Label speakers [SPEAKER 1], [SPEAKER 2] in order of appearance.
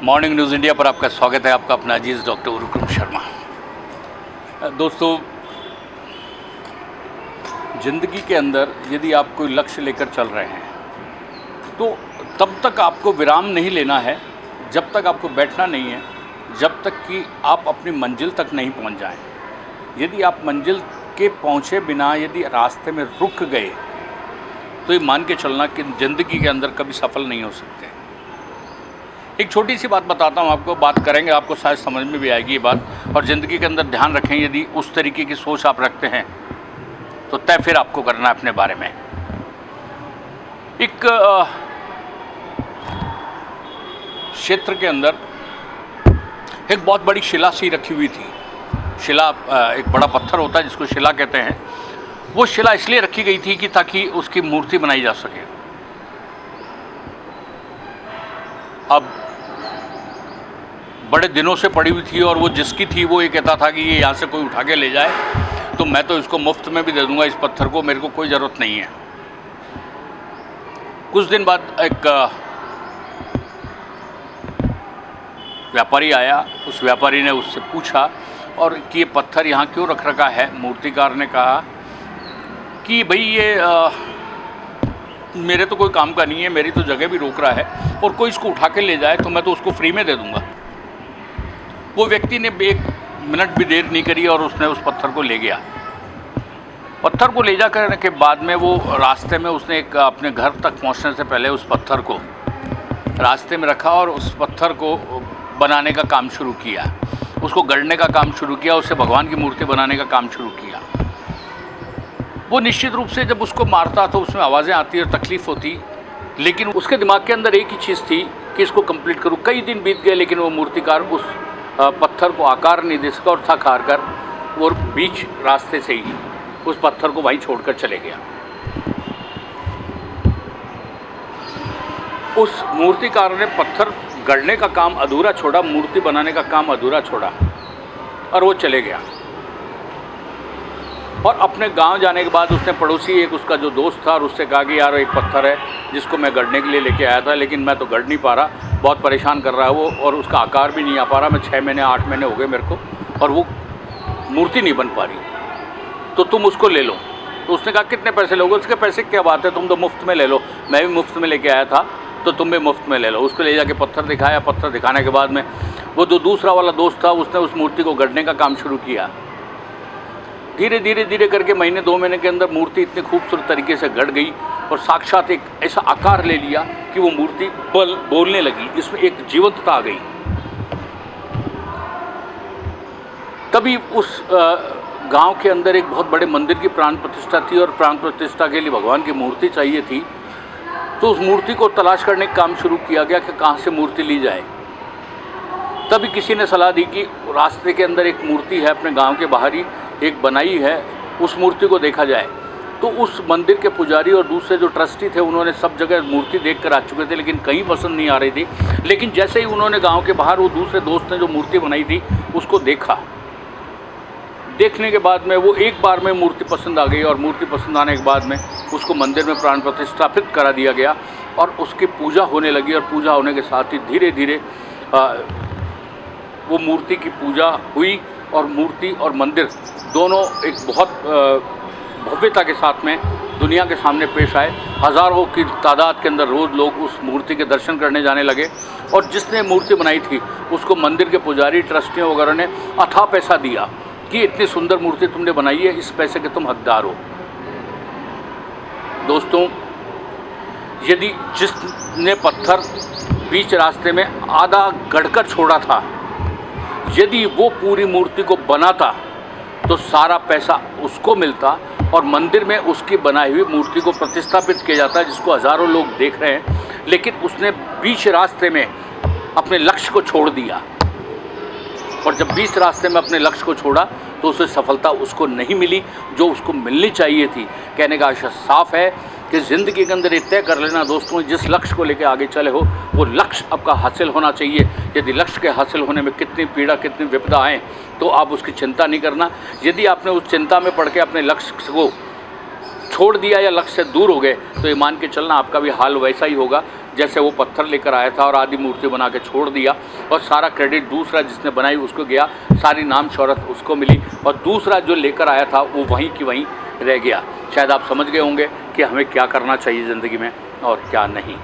[SPEAKER 1] Morning news India पर आपका स्वागत है। आपका अपना अजीज़ डॉक्टर उरुक्रम शर्मा। दोस्तों, ज़िंदगी के अंदर यदि आप कोई लक्ष्य लेकर चल रहे हैं तो तब तक आपको विराम नहीं लेना है, जब तक आपको बैठना नहीं है, जब तक कि आप अपनी मंजिल तक नहीं पहुंच जाएं। यदि आप मंजिल के पहुंचे बिना यदि रास्ते में रुक गए तो ये मान के चलना कि ज़िंदगी के अंदर कभी सफल नहीं हो सकते। एक छोटी सी बात बताता हूँ आपको, बात करेंगे, आपको शायद समझ में भी आएगी ये बात। और ज़िंदगी के अंदर ध्यान रखें, यदि उस तरीके की सोच आप रखते हैं तो तय फिर आपको करना है अपने बारे में। एक क्षेत्र के अंदर एक बहुत बड़ी शिला सी रखी हुई थी। शिला एक बड़ा पत्थर होता है जिसको शिला कहते हैं। वो शिला इसलिए रखी गई थी कि ताकि उसकी मूर्ति बनाई जा सके। अब बड़े दिनों से पड़ी हुई थी और वो जिसकी थी वो ये कहता था कि ये यहाँ से कोई उठा के ले जाए तो मैं तो इसको मुफ्त में भी दे दूंगा, इस पत्थर को, मेरे को कोई ज़रूरत नहीं है। कुछ दिन बाद एक व्यापारी आया। उस व्यापारी ने उससे पूछा और कि ये पत्थर यहाँ क्यों रख रखा है। मूर्तिकार ने कहा कि भाई ये मेरे तो कोई काम का नहीं है, मेरी तो जगह भी रोक रहा है, और कोई इसको उठा के ले जाए तो मैं तो उसको फ्री में दे दूंगा। वो व्यक्ति ने एक मिनट भी देर नहीं करी और उसने उस पत्थर को ले गया। पत्थर को ले जा करने के बाद में वो रास्ते में उसने एक अपने घर तक पहुंचने से पहले उस पत्थर को रास्ते में रखा और उस पत्थर को बनाने का काम शुरू किया, उसको गढ़ने का काम शुरू किया, उससे भगवान की मूर्ति बनाने का काम शुरू किया। वो निश्चित रूप से जब उसको मारता तो उसमें आवाज़ें आती और तकलीफ़ होती, लेकिन उसके दिमाग के अंदर एक ही चीज़ थी कि इसको कंप्लीट करूँ। कई दिन बीत गए लेकिन वो मूर्तिकार उस पत्थर को आकार नहीं दे सका और थक हार कर वो बीच रास्ते से ही उस पत्थर को वहीं छोड़कर चले गया। उस मूर्तिकार ने पत्थर गढ़ने का काम अधूरा छोड़ा, मूर्ति बनाने का काम अधूरा छोड़ा और वो चले गया। और अपने गांव जाने के बाद उसने पड़ोसी एक उसका जो दोस्त था और उससे कहा कि यार एक पत्थर है जिसको मैं गढ़ने के लिए लेके आया था, लेकिन मैं तो गढ़ नहीं पा रहा, बहुत परेशान कर रहा है वो, और उसका आकार भी नहीं आ पा रहा। मैं 6 महीने 8 महीने हो गए मेरे को और वो मूर्ति नहीं बन पा रही, तो तुम उसको ले लो। तो उसने कहा कितने पैसे लोगे? उसके पैसे क्या बात है, तुम तो मुफ्त में ले लो, मैं भी मुफ्त में लेके आया था तो तुम भी मुफ्त में ले लो। उसको ले जाके पत्थर दिखाया। पत्थर दिखाने के बाद में वो जो दूसरा वाला दोस्त था उसने उस मूर्ति को गढ़ने का काम शुरू किया। धीरे धीरे धीरे करके महीने 2 महीने के अंदर मूर्ति इतनी खूबसूरत तरीके से गढ़ गई और साक्षात एक ऐसा आकार ले लिया कि वो मूर्ति बोलने लगी, इसमें एक जीवंतता आ गई। तभी उस गांव के अंदर एक बहुत बड़े मंदिर की प्राण प्रतिष्ठा थी और प्राण प्रतिष्ठा के लिए भगवान की मूर्ति चाहिए थी। तो उस मूर्ति को तलाश करने का काम शुरू किया गया कि कहाँ से मूर्ति ली जाए। तभी किसी ने सलाह दी कि रास्ते के अंदर एक मूर्ति है अपने गांव के बाहर ही एक बनाई है, उस मूर्ति को देखा जाए। तो उस मंदिर के पुजारी और दूसरे जो ट्रस्टी थे उन्होंने सब जगह मूर्ति देख कर आ चुके थे, लेकिन कहीं पसंद नहीं आ रही थी। लेकिन जैसे ही उन्होंने गांव के बाहर वो दूसरे दोस्त ने जो मूर्ति बनाई थी उसको देखा, देखने के बाद में वो एक बार में मूर्ति पसंद आ गई और मूर्ति पसंद आने के बाद में उसको मंदिर में प्राण प्रतिष्ठापित करा दिया गया और उसकी पूजा होने लगी। और पूजा होने के साथ ही धीरे धीरे वो मूर्ति की पूजा हुई और मूर्ति और मंदिर दोनों एक बहुत भव्यता के साथ में दुनिया के सामने पेश आए। हज़ारों की तादाद के अंदर रोज़ लोग उस मूर्ति के दर्शन करने जाने लगे और जिसने मूर्ति बनाई थी उसको मंदिर के पुजारी, ट्रस्टियों वगैरह ने अथाह पैसा दिया कि इतनी सुंदर मूर्ति तुमने बनाई है, इस पैसे के तुम हकदार हो। दोस्तों, यदि जिसने पत्थर बीच रास्ते में आधा गढ़कर छोड़ा था, यदि वो पूरी मूर्ति को बनाता तो सारा पैसा उसको मिलता और मंदिर में उसकी बनाई हुई मूर्ति को प्रतिस्थापित किया जाता है जिसको हज़ारों लोग देख रहे हैं। लेकिन उसने बीच रास्ते में अपने लक्ष्य को छोड़ दिया और जब बीच रास्ते में अपने लक्ष्य को छोड़ा तो उसे सफलता उसको नहीं मिली जो उसको मिलनी चाहिए थी। कहने का आशय साफ है कि ज़िंदगी के अंदर ये तय कर लेना दोस्तों, जिस लक्ष्य को लेकर आगे चले हो वो लक्ष्य आपका हासिल होना चाहिए। यदि लक्ष्य के हासिल होने में कितनी पीड़ा, कितनी विपदा आए तो आप उसकी चिंता नहीं करना। यदि आपने उस चिंता में पड़ के अपने लक्ष्य को छोड़ दिया या लक्ष्य से दूर हो गए तो ये मान के चलना आपका भी हाल वैसा ही होगा जैसे वो पत्थर लेकर आया था और आदि मूर्ति बना के छोड़ दिया और सारा क्रेडिट दूसरा जिसने बनाई उसको गया, सारी नाम शोहरत उसको मिली और दूसरा जो लेकर आया था वो वहीं की वहीं रह गया। शायद आप समझ गए होंगे कि हमें क्या करना चाहिए ज़िंदगी में और क्या नहीं।